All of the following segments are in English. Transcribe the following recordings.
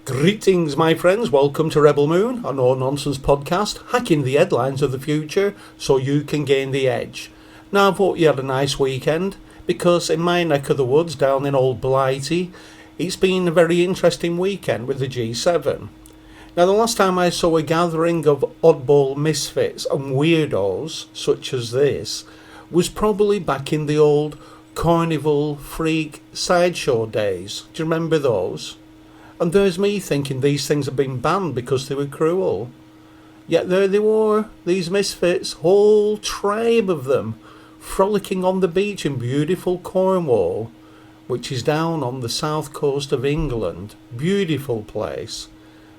Greetings, my friends. Welcome to Rebel Moon, a no-nonsense podcast, hacking the headlines of the future so you can gain the edge. Now, I hope you had a nice weekend, because in my neck of the woods, down in old Blighty, it's been a very interesting weekend with the G7. Now, the last time I saw a gathering of oddball misfits and weirdos, such as this, was probably back in the old Carnival Freak Side Show days. Do you remember those? And there's me thinking these things have been banned because they were cruel. Yet there they were, these misfits, whole tribe of them, frolicking on the beach in beautiful Cornwall, which is down on the south coast of England. Beautiful place.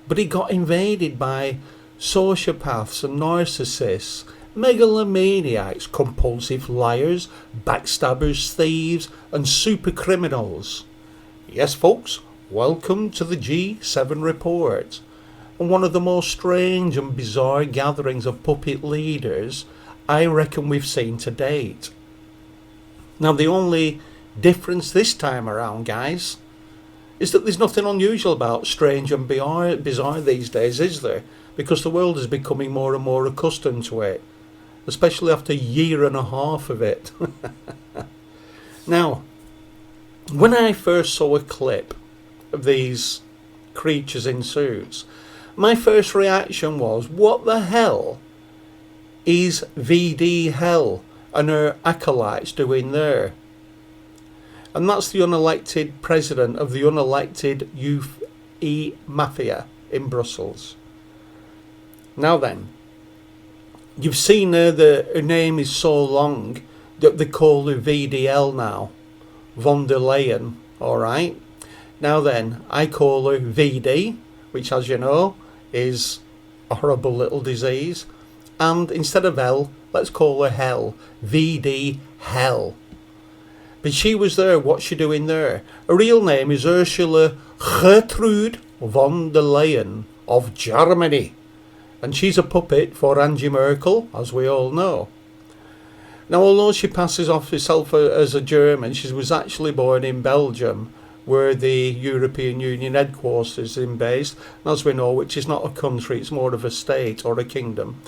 But it got invaded by sociopaths and narcissists, megalomaniacs, compulsive liars, backstabbers, thieves, and super criminals. Yes, folks. Welcome to the G7 report, and one of the most strange and bizarre gatherings of puppet leaders I reckon we've seen to date. Now, the only difference this time around, guys, is that there's nothing unusual about strange and bizarre these days, is there? Because the world is becoming more and more accustomed to it, especially after a year and a half of it. Now, when I first saw a clip of these creatures in suits, my first reaction was, what the hell is VD Hell and her acolytes doing there? And that's the unelected president of the unelected UE Mafia in Brussels. Now then, you've seen her, her name is so long that they call her VDL now, von der Leyen, alright? Now then, I call her VD, which, as you know, is a horrible little disease. And instead of L, let's call her Hell. VD Hell. But she was there. What's she doing there? Her real name is Ursula Gertrude von der Leyen of Germany. And she's a puppet for Angela Merkel, as we all know. Now, although she passes off herself as a German, she was actually born in Belgium, where the European Union headquarters is based, and as we know, which is not a country, it's more of a state or a kingdom.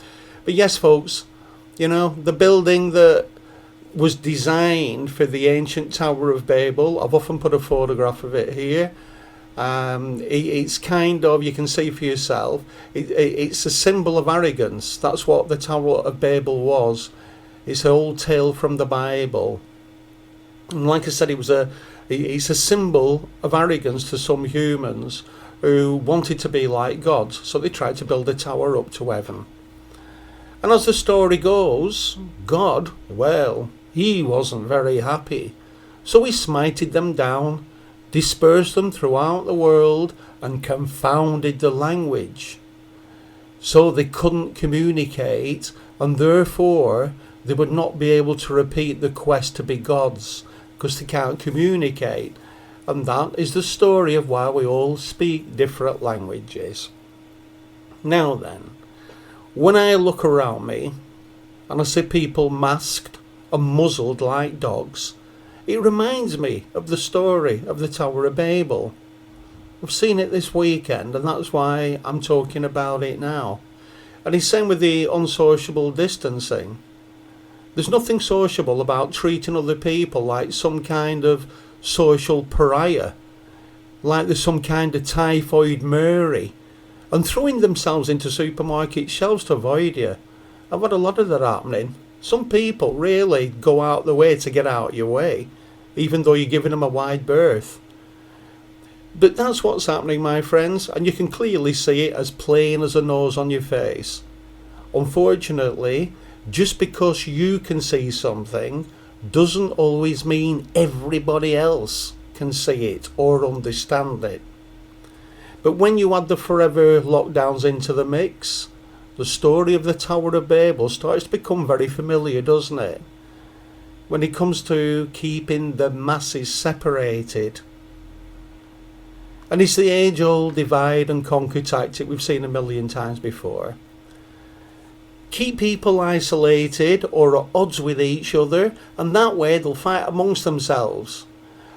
But yes, folks, you know, the building that was designed for the ancient Tower of Babel, I've often put a photograph of it here. It's kind of, you can see for yourself, it's a symbol of arrogance. That's what the Tower of Babel was. It's an old tale from the Bible. And like I said, it's a symbol of arrogance to some humans who wanted to be like God, so they tried to build a tower up to heaven. And as the story goes, God, well, he wasn't very happy, so he smited them down, dispersed them throughout the world, and confounded the language. So they couldn't communicate, and therefore they would not be able to repeat the quest to be gods, because they can't communicate. And that is the story of why we all speak different languages. Now then, when I look around me and I see people masked and muzzled like dogs, it reminds me of the story of the Tower of Babel. I've seen it this weekend, and that's why I'm talking about it now. And it's same with the unsociable distancing. There's nothing sociable about treating other people like some kind of social pariah, like there's some kind of typhoid Mary, and throwing themselves into supermarket shelves to avoid you. I've had a lot of that happening. Some people really go out the way to get out your way, even though you're giving them a wide berth. But that's what's happening, my friends, and you can clearly see it as plain as a nose on your face. Unfortunately, just because you can see something doesn't always mean everybody else can see it or understand it. But when you add the forever lockdowns into the mix, the story of the Tower of Babel starts to become very familiar, doesn't it? When it comes to keeping the masses separated. And it's the age-old divide and conquer tactic we've seen a million times before. Keep people isolated or at odds with each other, and that way they'll fight amongst themselves.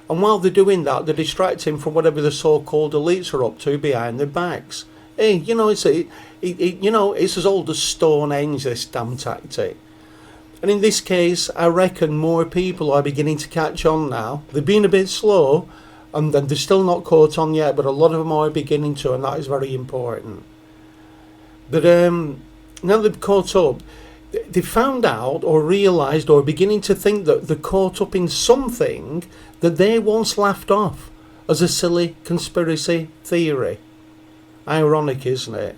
And while they're doing that, they're distracting from whatever the so-called elites are up to behind their backs. Hey, it's as old as Stonehenge, this damn tactic. And in this case, I reckon more people are beginning to catch on now. They've been a bit slow, and they're still not caught on yet, but a lot of them are beginning to, and that is very important. But now they've caught up, they found out or realised or beginning to think that they're caught up in something that they once laughed off as a silly conspiracy theory. Ironic, isn't it?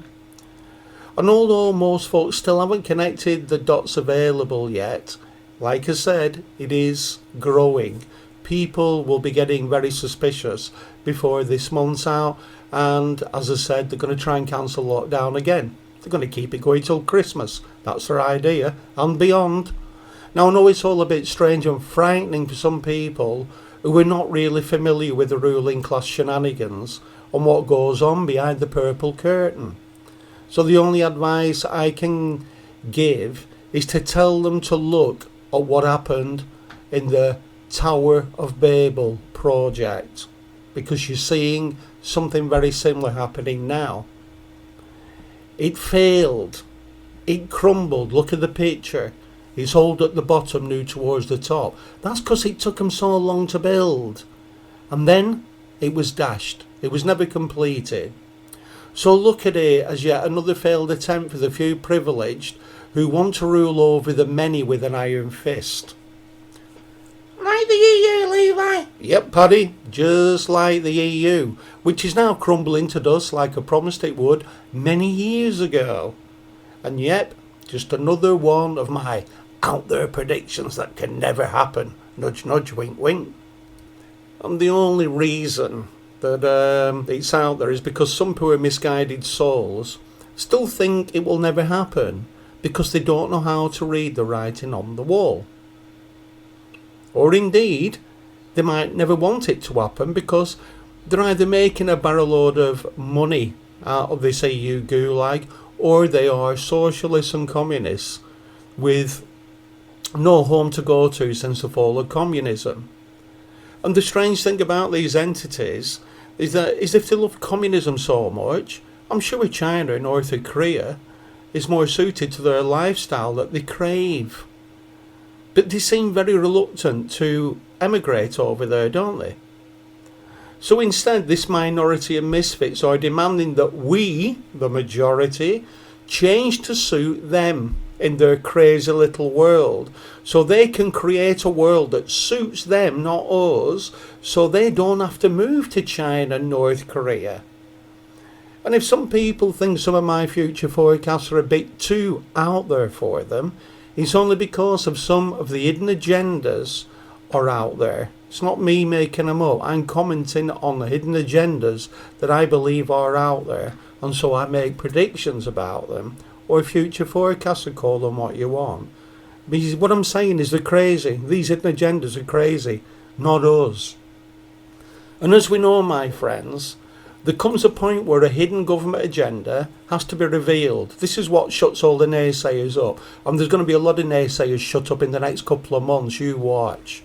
And although most folks still haven't connected the dots available yet, like I said, it is growing. People will be getting very suspicious before this month's out, and as I said, they're going to try and cancel lockdown again. They're going to keep it going till Christmas. That's their idea, and beyond. Now, I know it's all a bit strange and frightening for some people who are not really familiar with the ruling class shenanigans and what goes on behind the purple curtain. So the only advice I can give is to tell them to look at what happened in the Tower of Babel project, because you're seeing something very similar happening now. It failed. It crumbled. Look at the picture. It's old at the bottom, new towards the top. That's because it took them so long to build. And then it was dashed. It was never completed. So look at it as yet another failed attempt for the few privileged who want to rule over the many with an iron fist. Like the EU, Levi? Yep, Paddy, just like the EU, which is now crumbling to dust like I promised it would many years ago. And yep, just another one of my out there predictions that can never happen. Nudge, nudge, wink, wink. And the only reason that it's out there is because some poor misguided souls still think it will never happen because they don't know how to read the writing on the wall. Or indeed, they might never want it to happen because they're either making a barrel load of money out of this EU gulag, or they are socialists and communists with no home to go to since the fall of communism. And the strange thing about these entities is that if they love communism so much, I'm sure China and North Korea is more suited to their lifestyle that they crave. But they seem very reluctant to emigrate over there, don't they? So instead, this minority of misfits are demanding that we, the majority, change to suit them in their crazy little world, so they can create a world that suits them, not us, so they don't have to move to China and North Korea. And if some people think some of my future forecasts are a bit too out there for them, it's only because of some of the hidden agendas are out there. It's not me making them up. I'm commenting on the hidden agendas that I believe are out there, and so I make predictions about them, or future forecasts, or call them what you want. Because what I'm saying is they're crazy. These hidden agendas are crazy, not us. And as we know, my friends, there comes a point where a hidden government agenda has to be revealed. This is what shuts all the naysayers up. And there's going to be a lot of naysayers shut up in the next couple of months. You watch.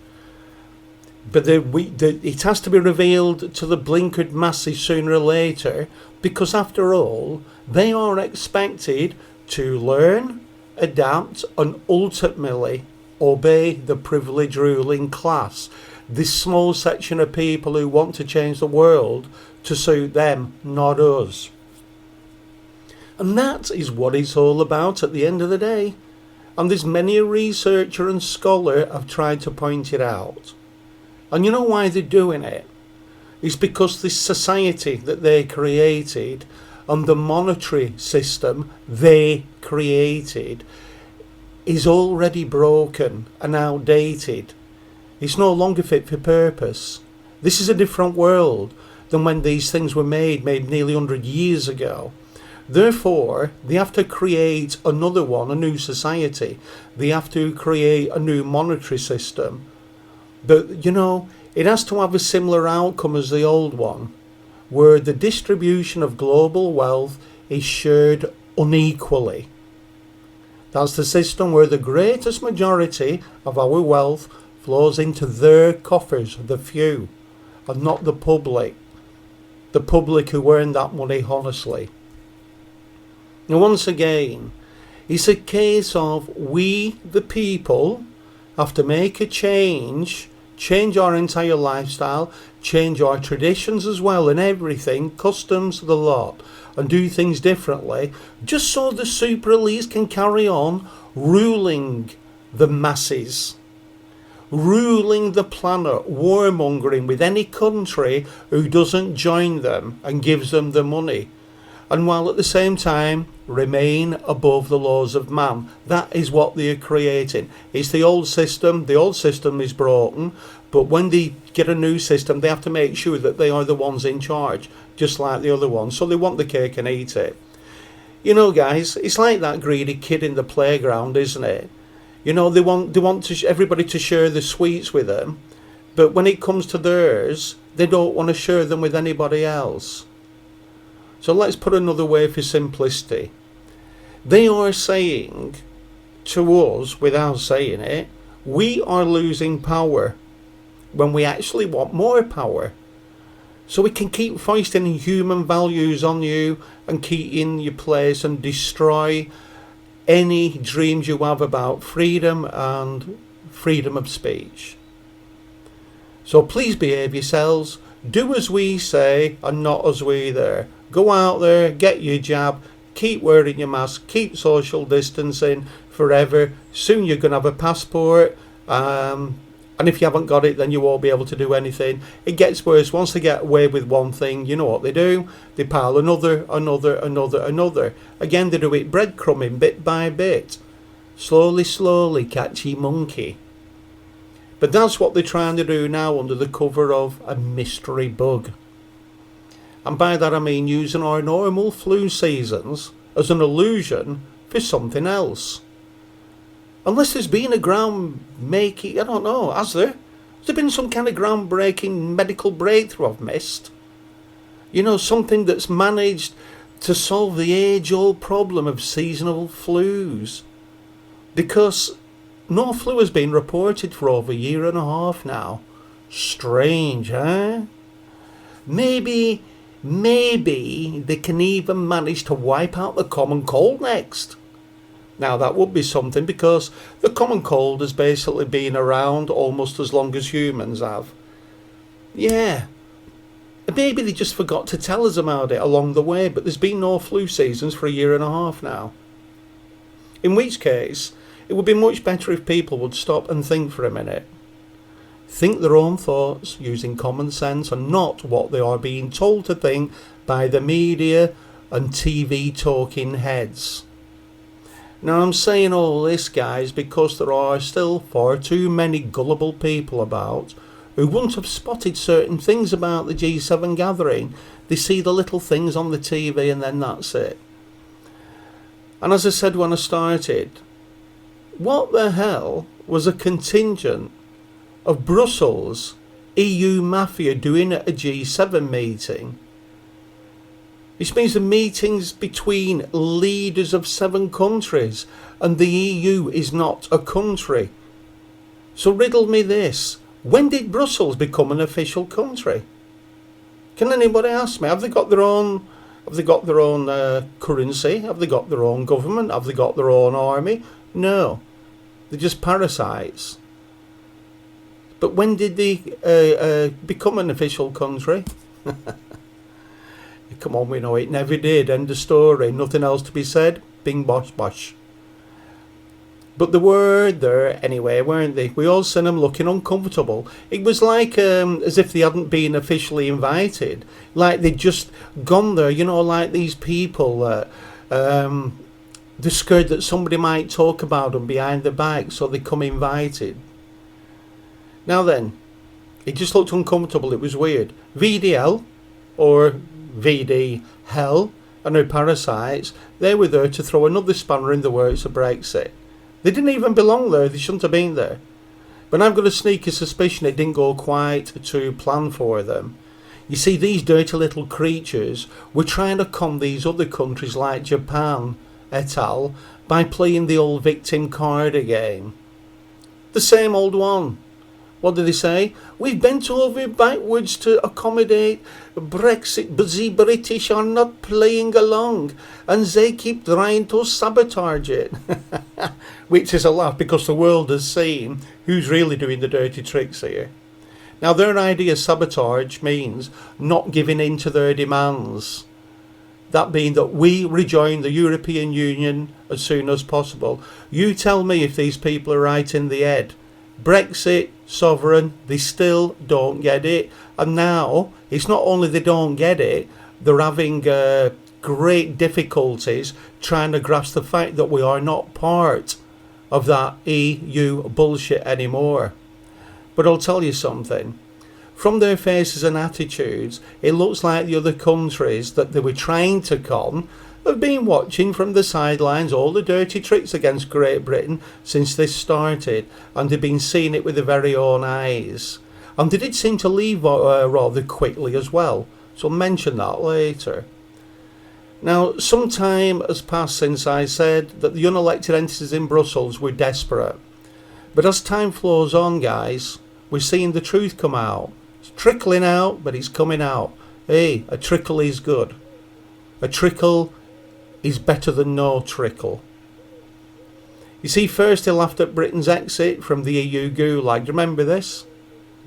But it has to be revealed to the blinkered masses sooner or later, because after all, they are expected to learn, adapt, and ultimately obey the privileged ruling class. This small section of people who want to change the world to suit them, not us. And that is what it's all about at the end of the day. And there's many a researcher and scholar have tried to point it out. And you know why they're doing it? It's because this society that they created and the monetary system they created is already broken and outdated. It's no longer fit for purpose. This is a different world than when these things were made nearly 100 years ago. Therefore, they have to create another one, a new society. They have to create a new monetary system. But, you know, it has to have a similar outcome as the old one, where the distribution of global wealth is shared unequally. That's the system where the greatest majority of our wealth flows into their coffers, the few, and not the public who earn that money honestly. Now once again, it's a case of we, the people, have to make a change our entire lifestyle, change our traditions as well and everything, customs, the lot, and do things differently, just so the super elites can carry on ruling the masses, ruling the planet, warmongering with any country who doesn't join them and gives them the money, and while at the same time remain above the laws of man. That is what they are creating. It's the old system. The old system is broken, but when they get a new system, they have to make sure that they are the ones in charge, just like the other ones. So they want the cake and eat it. You know, guys, it's like that greedy kid in the playground, isn't it? You know, they want everybody to share the sweets with them, but when it comes to theirs, they don't want to share them with anybody else. So let's put another way for simplicity. They are saying to us, without saying it, we are losing power when we actually want more power. So we can keep foisting human values on you and keep in your place and destroy any dreams you have about freedom and freedom of speech. So please behave yourselves, do as we say and not as we there. Go out there, get your jab, keep wearing your mask, keep social distancing forever. Soon you're going to have a passport, and if you haven't got it, then you won't be able to do anything. It gets worse. Once they get away with one thing, you know what they do? They pile another. Again, they do it breadcrumbing bit by bit. Slowly, catchy monkey. But that's what they're trying to do now under the cover of a mystery bug. And by that I mean using our normal flu seasons as an illusion for something else. Unless there's been a groundmaking, I don't know, has there? Has there been some kind of groundbreaking medical breakthrough I've missed? You know, something that's managed to solve the age-old problem of seasonal flus. Because no flu has been reported for over a year and a half now. Strange, huh? Maybe they can even manage to wipe out the common cold next. Now that would be something, because the common cold has basically been around almost as long as humans have. Yeah. Maybe they just forgot to tell us about it along the way, but there's been no flu seasons for a year and a half now. In which case, it would be much better if people would stop and think for a minute. Think their own thoughts using common sense and not what they are being told to think by the media and TV talking heads. Now I'm saying all this, guys, because there are still far too many gullible people about who wouldn't have spotted certain things about the G7 gathering. They see the little things on the TV and then that's it. And as I said when I started, what the hell was a contingent of Brussels EU mafia doing at a G7 meeting? This means the meetings between leaders of 7 countries, and the EU is not a country. So riddle me this: when did Brussels become an official country? Can anybody ask me? Have they got their own currency? Have they got their own government? Have they got their own army? No, they're just parasites. But when did they become an official country? Come on, we know it never did. End of story. Nothing else to be said. Bing bosh bosh. But they were there anyway, weren't they? We all seen them looking uncomfortable. It was like as if they hadn't been officially invited. Like they'd just gone there, you know, like these people. They're scared that somebody might talk about them behind their back, so they come invited. Now then, it just looked uncomfortable. It was weird. VDL, or VD Hell, and her parasites, they were there to throw another spanner in the works of Brexit. They didn't even belong there. They shouldn't have been there. But I've got a sneaky suspicion it didn't go quite to plan for them. You see, these dirty little creatures were trying to con these other countries like Japan et al. By playing the old victim card again. The same old one. What do they say? We've bent over backwards to accommodate Brexit, but the British are not playing along, and they keep trying to sabotage it. Which is a laugh, because the world has seen who's really doing the dirty tricks here. Now, their idea of sabotage means not giving in to their demands. That being that we rejoin the European Union as soon as possible. You tell me if these people are right in the head. Brexit, sovereign, they still don't get it. And now, it's not only they don't get it, they're having great difficulties trying to grasp the fact that we are not part of that EU bullshit anymore. But I'll tell you something. From their faces and attitudes, it looks like the other countries that they were trying to con have been watching from the sidelines all the dirty tricks against Great Britain since this started, and they've been seeing it with their very own eyes. And they did seem to leave rather quickly as well, so I'll mention that later. Now, some time has passed since I said that the unelected entities in Brussels were desperate. But as time flows on, guys, we're seeing the truth come out. It's trickling out, but it's coming out. Hey, a trickle is good. A trickle is better than no trickle. You see, first they laughed at Britain's exit from the EU gulag. Do you remember this?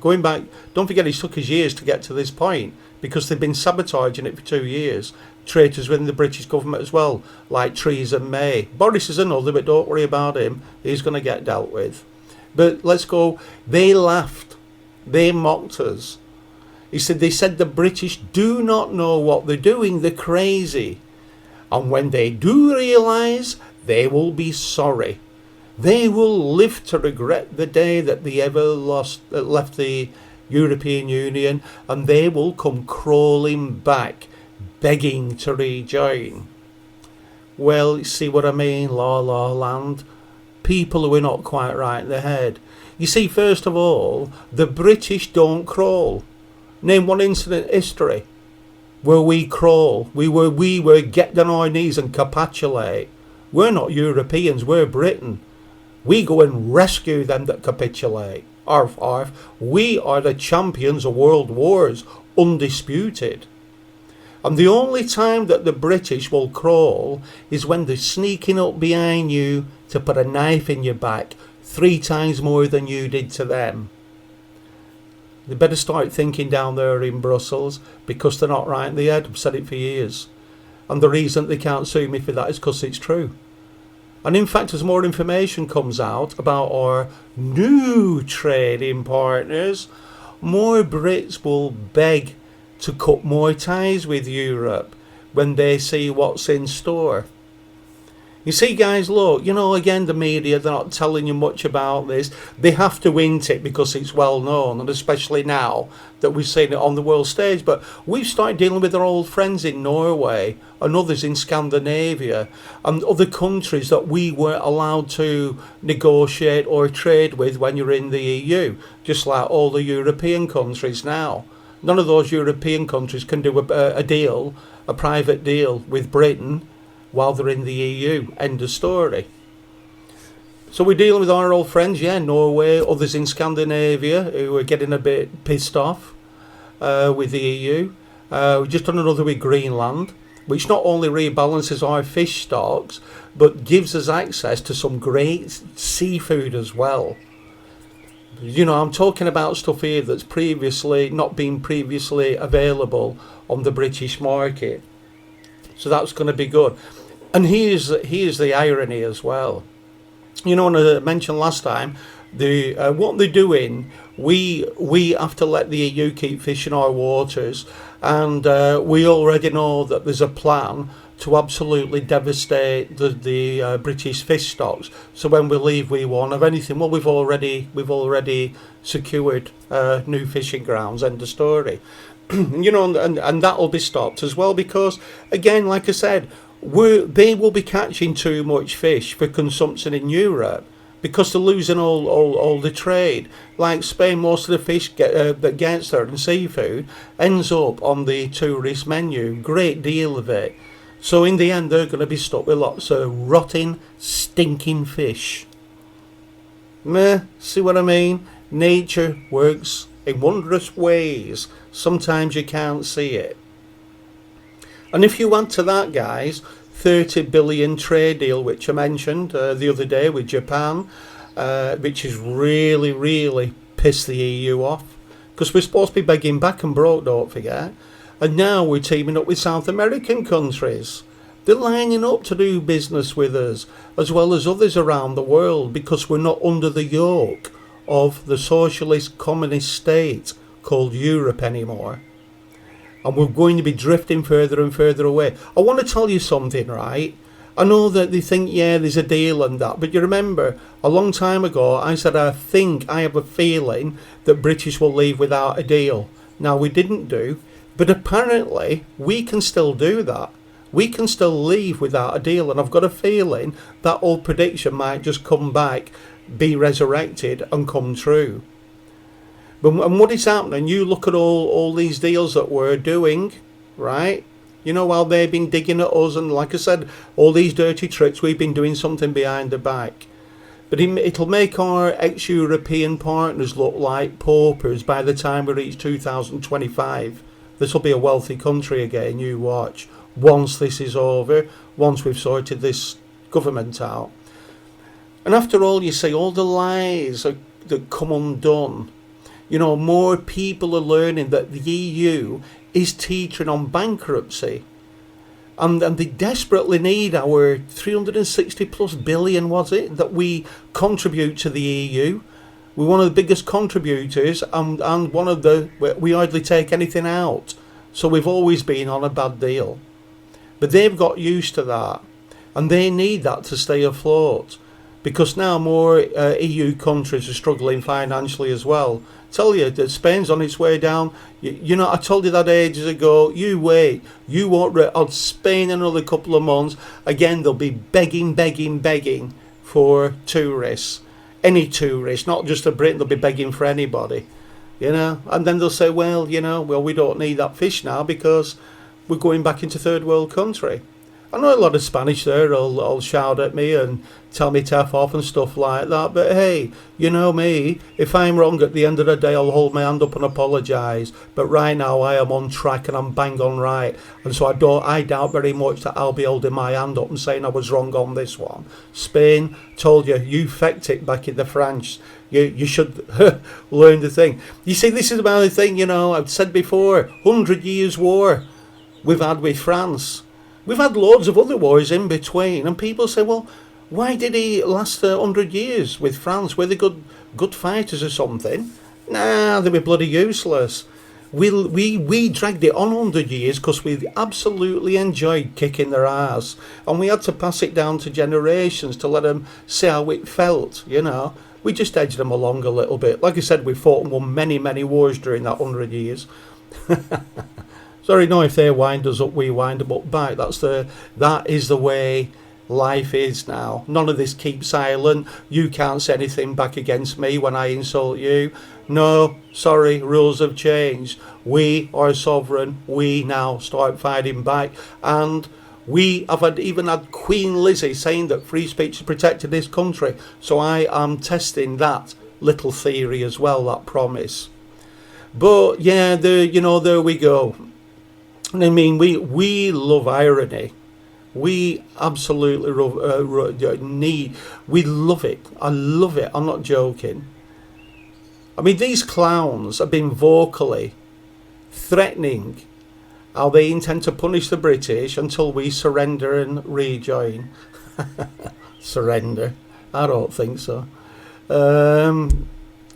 Going back, don't forget it took us years to get to this point, because they've been sabotaging it for 2 years. Traitors within the British government as well, like Theresa May. Boris is another, but don't worry about him. He's going to get dealt with. But let's go. They laughed. They mocked us. They said the British do not know what they're doing. They're crazy. And when they do realise, they will be sorry. They will live to regret the day that they ever left the European Union, and they will come crawling back, begging to rejoin. Well, you see what I mean, La La Land? People who are not quite right in their head. You see, first of all, the British don't crawl. Name one incident in history where we crawl. We were get on our knees and capitulate. We're not Europeans, we're Britain. We go and rescue them that capitulate. Arf, arf. We are the champions of world wars, undisputed. And the only time that the British will crawl is when they're sneaking up behind you to put a knife in your back 3 times more than you did to them. They better start thinking down there in Brussels, because they're not right in the head. I've said it for years. And the reason they can't sue me for that is because it's true. And in fact, as more information comes out about our new trading partners, more Brits will beg to cut more ties with Europe when they see what's in store. You see, guys, look, again, the media, they're not telling you much about this. They have to hint it because it's well known, and especially now that we've seen it on the world stage. But we've started dealing with our old friends in Norway and others in Scandinavia and other countries that we weren't allowed to negotiate or trade with when you're in the EU, just like all the European countries now. None of those European countries can do a deal, a private deal with Britain while they're in the EU. End of story. So we're dealing with our old friends, Norway, others in Scandinavia who are getting a bit pissed off with the EU. We've just done another with Greenland, which not only rebalances our fish stocks, but gives us access to some great seafood as well. I'm talking about stuff here that's not been previously available on the British market. So that's going to be good. And here's the irony as well. And I mentioned last time, what they're doing, we have to let the EU keep fishing our waters, and we already know that there's a plan to absolutely devastate the British fish stocks. So when we leave, we won't have anything. Well, we've already secured new fishing grounds. End of story. And that'll be stopped as well, because again, like I said, they will be catching too much fish for consumption in Europe because they're losing all the trade. Like Spain, most of the fish that gets there and seafood ends up on the tourist menu. Great deal of it. So in the end, they're going to be stuck with lots of rotting, stinking fish. See what I mean? Nature works in wondrous ways. Sometimes you can't see it. And if you add to that, guys, 30 billion trade deal, which I mentioned the other day with Japan, which has really, really pissed the EU off. Because we're supposed to be begging back and broke, don't forget. And now we're teaming up with South American countries. They're lining up to do business with us, as well as others around the world, because we're not under the yoke of the socialist communist state called Europe anymore. And we're going to be drifting further and further away. I want to tell you something, right? I know that they think, yeah, there's a deal and that, but you remember, a long time ago, I said, I have a feeling that British will leave without a deal. Now, we didn't do, but apparently, we can still do that. We can still leave without a deal, and I've got a feeling that old prediction might just come back, be resurrected, and come true. And what is happening, you look at all these deals that we're doing, right? You know, while they've been digging at us, and like I said, all these dirty tricks, we've been doing something behind the back. But it'll make our ex-European partners look like paupers by the time we reach 2025. This will be a wealthy country again, you watch. Once this is over, once we've sorted this government out. And after all, you see, all the lies that come undone. You know, more people are learning that the EU is teetering on bankruptcy. And they desperately need our 360 plus billion, was it, that we contribute to the EU. We're one of the biggest contributors, and one of we hardly take anything out. So we've always been on a bad deal. But they've got used to that. And they need that to stay afloat. Because now more EU countries are struggling financially as well. Tell you that Spain's on its way down. You know, I told you that ages ago. You wait. You won't on Spain in another couple of months. Again, they'll be begging for tourists. Any tourists, not just a Brit. They'll be begging for anybody. You know, and then they'll say, well, we don't need that fish now because we're going back into third world country. I know a lot of Spanish there will shout at me and tell me to F off and stuff like that. But hey, you know me, if I'm wrong at the end of the day, I'll hold my hand up and apologise. But right now I am on track and I'm bang on right. And so I doubt very much that I'll be holding my hand up and saying I was wrong on this one. Spain, told you fecked it back in the French. You should learn the thing. You see, this is about the thing, I've said before, 100 years war we've had with France. We've had loads of other wars in between, and people say, well, why did he last 100 years with France? Were they good fighters or something? Nah, they were bloody useless. We dragged it on 100 years because we absolutely enjoyed kicking their ass, and we had to pass it down to generations to let them see how it felt, We just edged them along a little bit. Like I said, we fought and won many, many wars during that 100 years. Sorry, no, if they wind us up, we wind them up back. That is the way life is now. None of this keep silent. You can't say anything back against me when I insult you. No, sorry, rules have changed. We are sovereign. We now start fighting back. And we have even had Queen Lizzie saying that free speech is protected in this country. So I am testing that little theory as well, that promise. But yeah, there we go. I mean, we love irony. We absolutely we love it. I love it. I'm not joking. I mean, these clowns have been vocally threatening how they intend to punish the British until we surrender and rejoin. Surrender? I don't think so.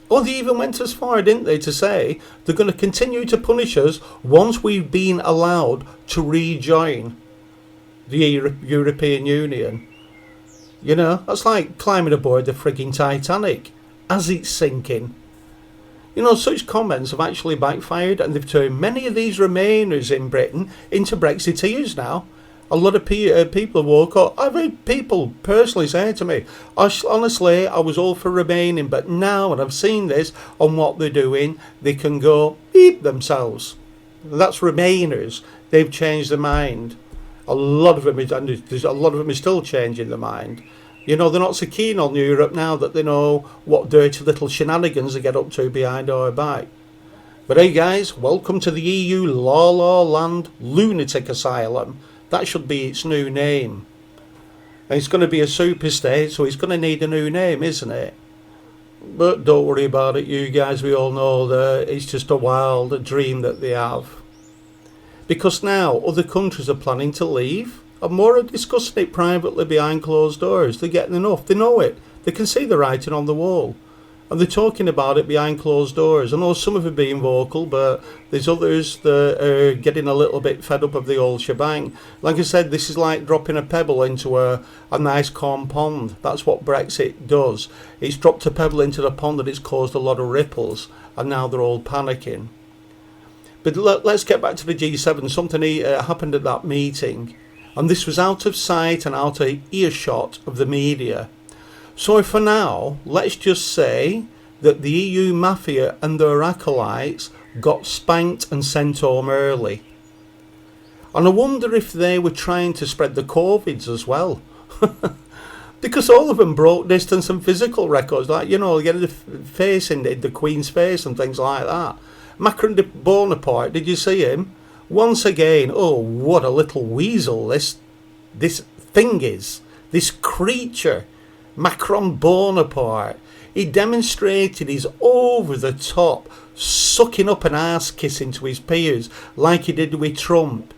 Well, they even went as far, didn't they, to say they're going to continue to punish us once we've been allowed to rejoin the European Union. That's like climbing aboard the frigging Titanic as it's sinking. Such comments have actually backfired, and they've turned many of these Remainers in Britain into Brexiteers now. A lot of people have woke up. I've heard people personally say to me, honestly, I was all for remaining, but now, and I've seen this on what they're doing, they can go beep themselves. That's Remainers. They've changed their mind. A lot of them are still changing their mind. You know, they're not so keen on Europe now that they know what dirty little shenanigans they get up to behind our back. But hey guys, welcome to the EU La La Land Lunatic Asylum. That should be its new name. And it's going to be a super state, so it's going to need a new name, isn't it? But don't worry about it, you guys. We all know that it's just a wild dream that they have. Because now other countries are planning to leave, and more are discussing it privately behind closed doors. They're getting enough. They know it. They can see the writing on the wall. And they're talking about it behind closed doors. I know some of them are being vocal, but there's others that are getting a little bit fed up of the old shebang. Like I said, this is like dropping a pebble into a nice calm pond. That's what Brexit does. It's dropped a pebble into the pond and it's caused a lot of ripples, and now they're all panicking. But let's get back to the G7. Something happened at that meeting, and this was out of sight and out of earshot of the media. So for now, let's just say that the EU mafia and their acolytes got spanked and sent home early. And I wonder if they were trying to spread the COVIDs as well. Because all of them broke distance and physical records, like, you know, getting the face in the Queen's face and things like that. Macron de Bonaparte, did you see him? Once again, oh, what a little weasel this thing is. This creature. Macron Bonaparte. He demonstrated his over-the-top sucking up an arse kissing to his peers like he did with Trump.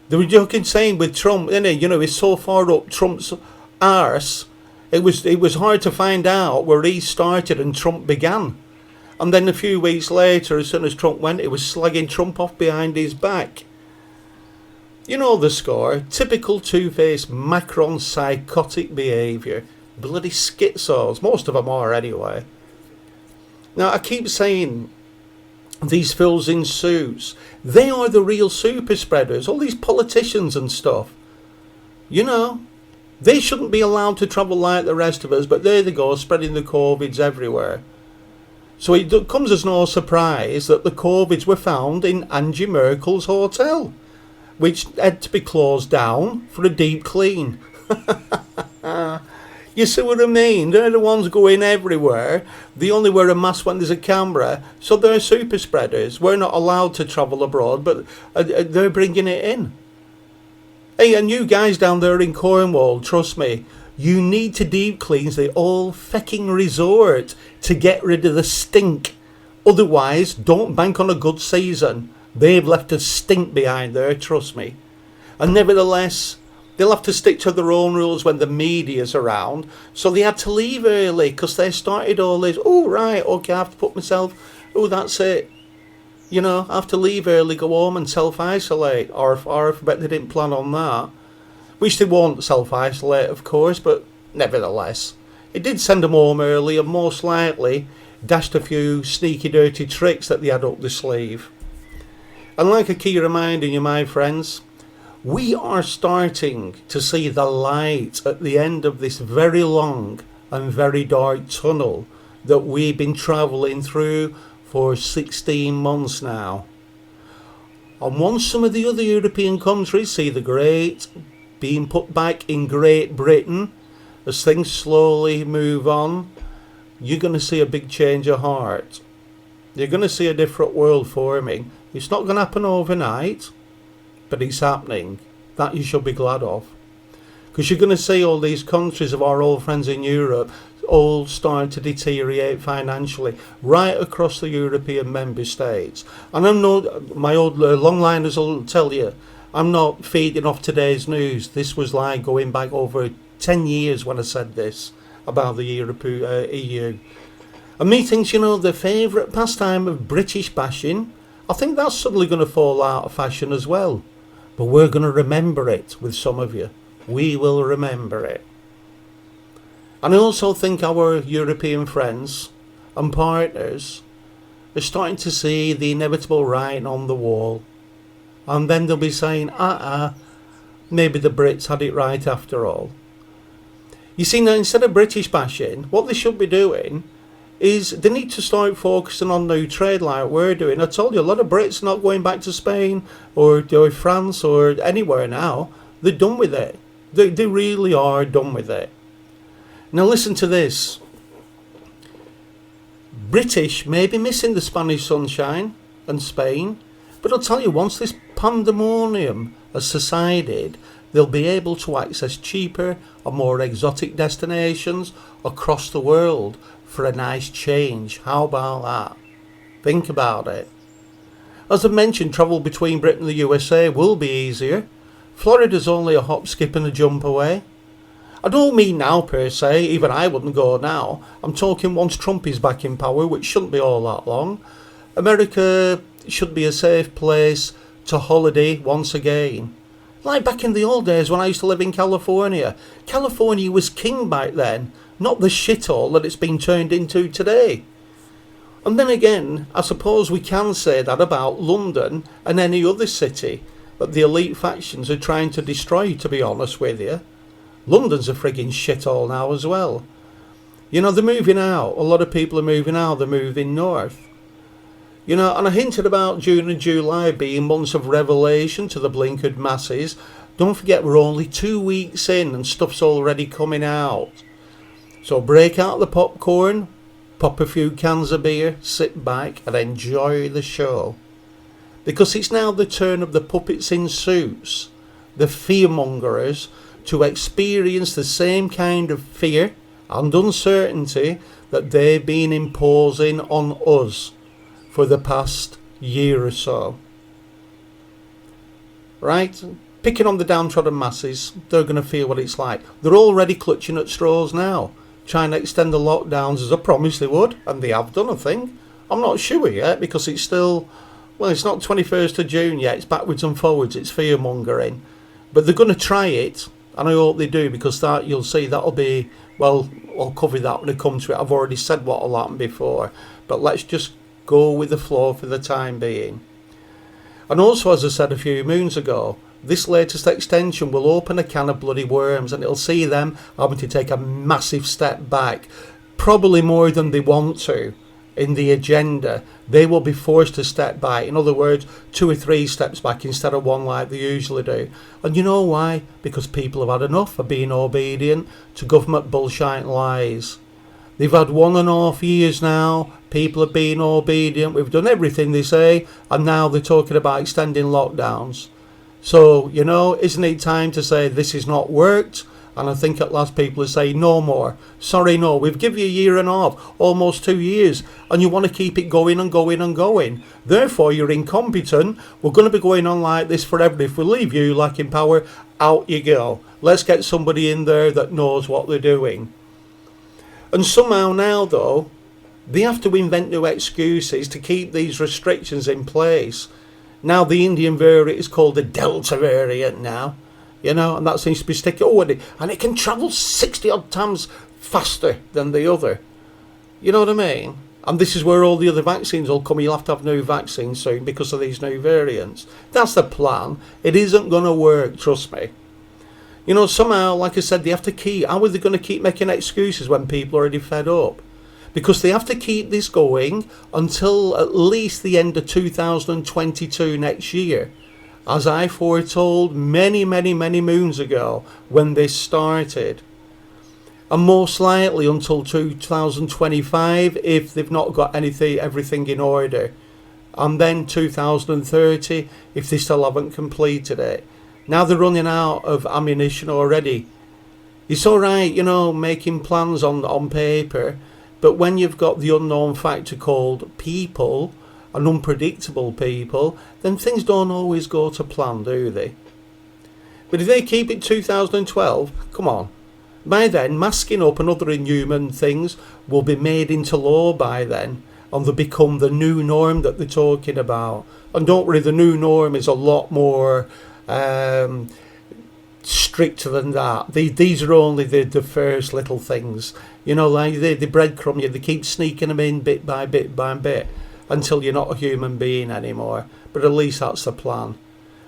They were joking saying with Trump, you know, he's so far up Trump's arse, it was hard to find out where he started and Trump began. And then a few weeks later, as soon as Trump went, he was slagging Trump off behind his back. You know the score. Typical two-faced Macron psychotic behaviour. Bloody schizos. Most of them are anyway. Now, I keep saying these fools in suits, they are the real super spreaders. All these politicians and stuff. You know, they shouldn't be allowed to travel like the rest of us, but there they go, spreading the COVIDs everywhere. So it comes as no surprise that the COVIDs were found in Angie Merkel's hotel, which had to be closed down for a deep clean. You see what I mean? They're the ones going everywhere. They only wear a mask when there's a camera, so they're super spreaders. We're not allowed to travel abroad, but they're bringing it in. Hey, and you guys down there in Cornwall, trust me, you need to deep cleanse the old fecking resort to get rid of the stink. Otherwise, don't bank on a good season. They've left a stink behind there, trust me. And nevertheless, they'll have to stick to their own rules when the media's around. So they had to leave early because they started all this. Oh, right, okay, I have to put myself. Oh, that's it. You know, I have to leave early, go home and self-isolate. Or I bet they didn't plan on that. Which they won't self-isolate, of course, but nevertheless. It did send them home early and most likely dashed a few sneaky, dirty tricks that they had up the sleeve. And like I keep reminding you, my friends, we are starting to see the light at the end of this very long and very dark tunnel that we've been travelling through for 16 months now. And once some of the other European countries see the great being put back in Great Britain, as things slowly move on, you're going to see a big change of heart. You're going to see a different world forming. It's not going to happen overnight, but it's happening. That you should be glad of. Because you're going to see all these countries of our old friends in Europe all starting to deteriorate financially right across the European member states. And I'm not, my old longliners will tell you, I'm not feeding off today's news. This was like going back over 10 years when I said this about the EU. And me thinks, you know, the favourite pastime of British bashing, I think that's suddenly going to fall out of fashion as well. But we're going to remember it with some of you. We will remember it. And I also think our European friends and partners are starting to see the inevitable writing on the wall. And then they'll be saying, maybe the Brits had it right after all. You see, now instead of British bashing, what they should be doing is they need to start focusing on new trade like we're doing. I told you, a lot of Brits are not going back to Spain or France or anywhere now. They're done with it. They really are done with it. Now listen to this. British may be missing the Spanish sunshine and Spain, but I'll tell you, once this pandemonium has subsided, they'll be able to access cheaper and more exotic destinations across the world for a nice change. How about that? Think about it. As I mentioned, travel between Britain and the USA will be easier. Florida's only a hop, skip and a jump away. I don't mean now per se, even I wouldn't go now. I'm talking once Trump is back in power, which shouldn't be all that long. America should be a safe place to holiday once again. Like back in the old days when I used to live in California. California was king back then, not the shithole that it's been turned into today. And then again, I suppose we can say that about London and any other city that the elite factions are trying to destroy, to be honest with you. London's a frigging shithole now as well. You know, they're moving out. A lot of people are moving out. They're moving north. You know, and I hinted about June and July being months of revelation to the blinkered masses. Don't forget, we're only 2 weeks in and stuff's already coming out. So break out the popcorn, pop a few cans of beer, sit back and enjoy the show. Because it's now the turn of the puppets in suits, the fearmongers, to experience the same kind of fear and uncertainty that they've been imposing on us for the past year or so. Right? Picking on the downtrodden masses, they're going to feel what it's like. They're already clutching at straws now, trying to extend the lockdowns as I promised they would, and they have done, I think. I'm not sure yet because it's still, well, it's not 21st of June yet, it's backwards and forwards, it's fear-mongering. But they're going to try it, and I hope they do, because that, you'll see, that'll be, well, I'll cover that when I come to it. I've already said what'll happen before, but let's just go with the flow for the time being. And also, as I said a few moons ago, this latest extension will open a can of bloody worms, and it'll see them having to take a massive step back, probably more than they want to in the agenda. They will be forced to step back. In other words, 2 or 3 steps back instead of 1 like they usually do. And you know why? Because people have had enough of being obedient to government bullshit and lies. They've had 1.5 years now. People have been obedient. We've done everything they say, and now they're talking about extending lockdowns. So, you know, isn't it time to say this has not worked? And I think at last people are saying no more. Sorry, no, we've given you 1.5 years, almost 2 years, and you want to keep it going and going and going. Therefore, you're incompetent. We're going to be going on like this forever. If we leave you like in power, out you go. Let's get somebody in there that knows what they're doing. And somehow now, though, they have to invent new excuses to keep these restrictions in place. Now the Indian variant is called the Delta variant now, you know, and that seems to be sticking. Oh, and it can travel 60 odd times faster than the other. You know what I mean? And this is where all the other vaccines will come. You'll have to have new vaccines soon because of these new variants. That's the plan. It isn't going to work, trust me. You know, somehow, like I said, they have to keep... How are they going to keep making excuses when people are already fed up? Because they have to keep this going until at least the end of 2022 next year. As I foretold many, many, many moons ago when this started. And most likely until 2025 if they've not got everything in order. And then 2030 if they still haven't completed it. Now they're running out of ammunition already. It's alright, you know, making plans on paper, but when you've got the unknown factor called people, and unpredictable people, then things don't always go to plan, do they? But if they keep it 2012, come on. By then, masking up and other inhuman things will be made into law by then, and they'll become the new norm that they're talking about. And don't worry, the new norm is a lot more... stricter than that. These are only the first little things, you know, like the breadcrumb you. They keep sneaking them in bit by bit by bit until you're not a human being anymore. But at least that's the plan.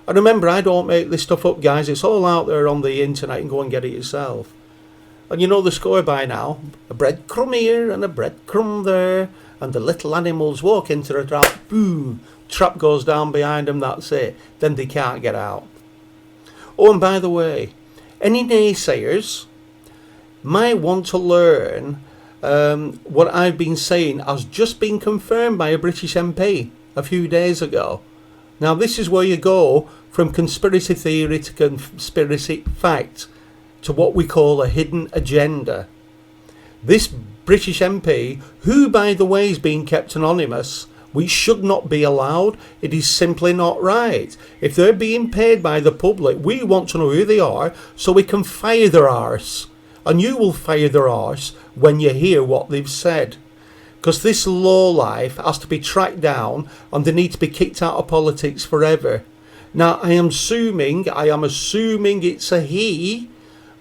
And remember, I don't make this stuff up, guys. It's all out there on the internet, and go and get it yourself. And you know the score by now. A breadcrumb here and a breadcrumb there, and the little animals walk into the trap. Boom! Trap goes down behind them. That's it. Then they can't get out. Oh, and by the way, any naysayers, might want to learn what I've been saying has just been confirmed by a British MP a few days ago. Now, this is where you go from conspiracy theory to conspiracy fact to what we call a hidden agenda. This British MP, who by the way is being kept anonymous, which should not be allowed, it is simply not right. If they're being paid by the public, we want to know who they are so we can fire their arse. And you will fire their arse when you hear what they've said. Because this lowlife has to be tracked down and they need to be kicked out of politics forever. Now, I am assuming it's a he,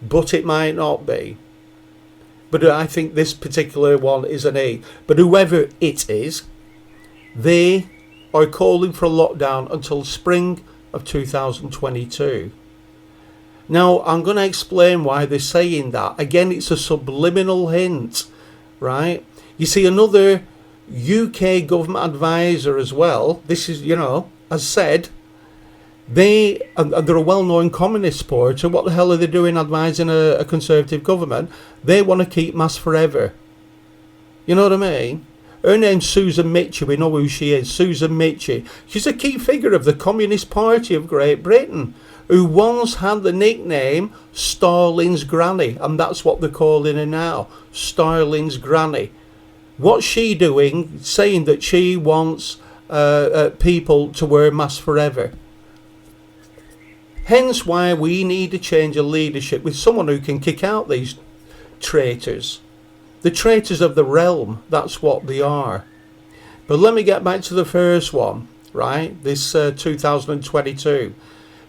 but it might not be. But I think this particular one is an he. But whoever it is, they are calling for a lockdown until spring of 2022. Now, I'm going to explain why they're saying that. Again, it's a subliminal hint, right? You see, another UK government advisor as well, this is, has said, they're a well-known communist supporter. What the hell are they doing advising a conservative government? They want to keep masks forever. You know what I mean? Her name's Susan Mitchell. We know who she is. Susan Mitchell. She's a key figure of the Communist Party of Great Britain, who once had the nickname Stalin's Granny, and that's what they're calling her now, Stalin's Granny. What's she doing? Saying that she wants people to wear masks forever. Hence why we need a change of leadership with someone who can kick out these traitors. The traitors of the realm, that's what they are. But let me get back to the first one, right? This 2022.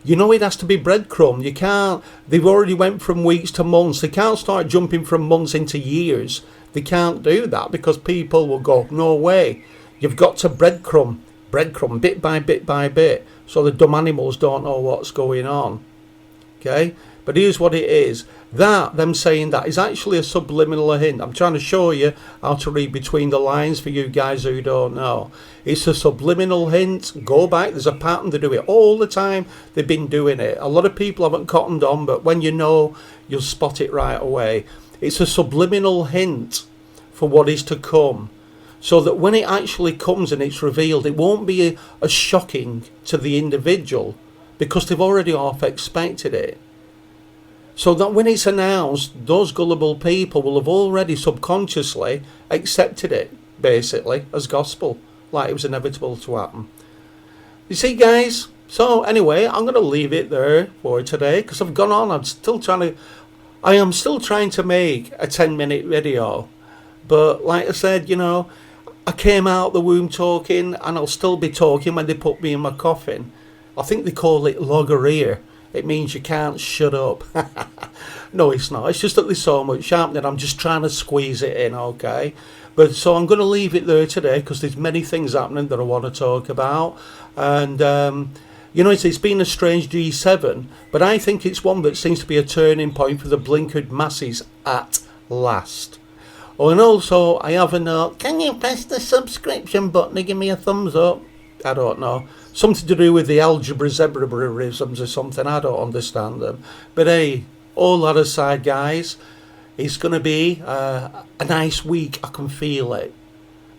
You know, it has to be breadcrumb. You can't, they've already went from weeks to months. They can't start jumping from months into years. They can't do that because people will go, no way. You've got to breadcrumb bit by bit by bit, so the dumb animals don't know what's going on. Okay? But here's what it is. Them saying that is actually a subliminal hint. I'm trying to show you how to read between the lines for you guys who don't know. It's a subliminal hint. Go back. There's a pattern. They do it all the time. They've been doing it. A lot of people haven't cottoned on, but when you know, you'll spot it right away. It's a subliminal hint for what is to come. So that when it actually comes and it's revealed, it won't be as shocking to the individual because they've already half expected it. So that when it's announced, those gullible people will have already subconsciously accepted it, basically, as gospel, like it was inevitable to happen. You see, guys? So anyway, I'm going to leave it there for today because I've gone on. I am still trying to make a 10-minute video. But like I said, I came out the womb talking and I'll still be talking when they put me in my coffin. I think they call it logorrhea. It means you can't shut up. No, it's not. It's just that there's so much happening. I'm just trying to squeeze it in, okay? But so I'm going to leave it there today because there's many things happening that I want to talk about. And, it's been a strange G7, but I think it's one that seems to be a turning point for the blinkered masses at last. Oh, and also, I have a note. Can you press the subscription button to give me a thumbs up? I don't know. Something to do with the algebra zebraisms or something. I don't understand them. But hey, all that aside, guys, it's going to be a nice week. I can feel it.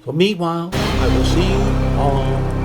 So meanwhile, I will see you on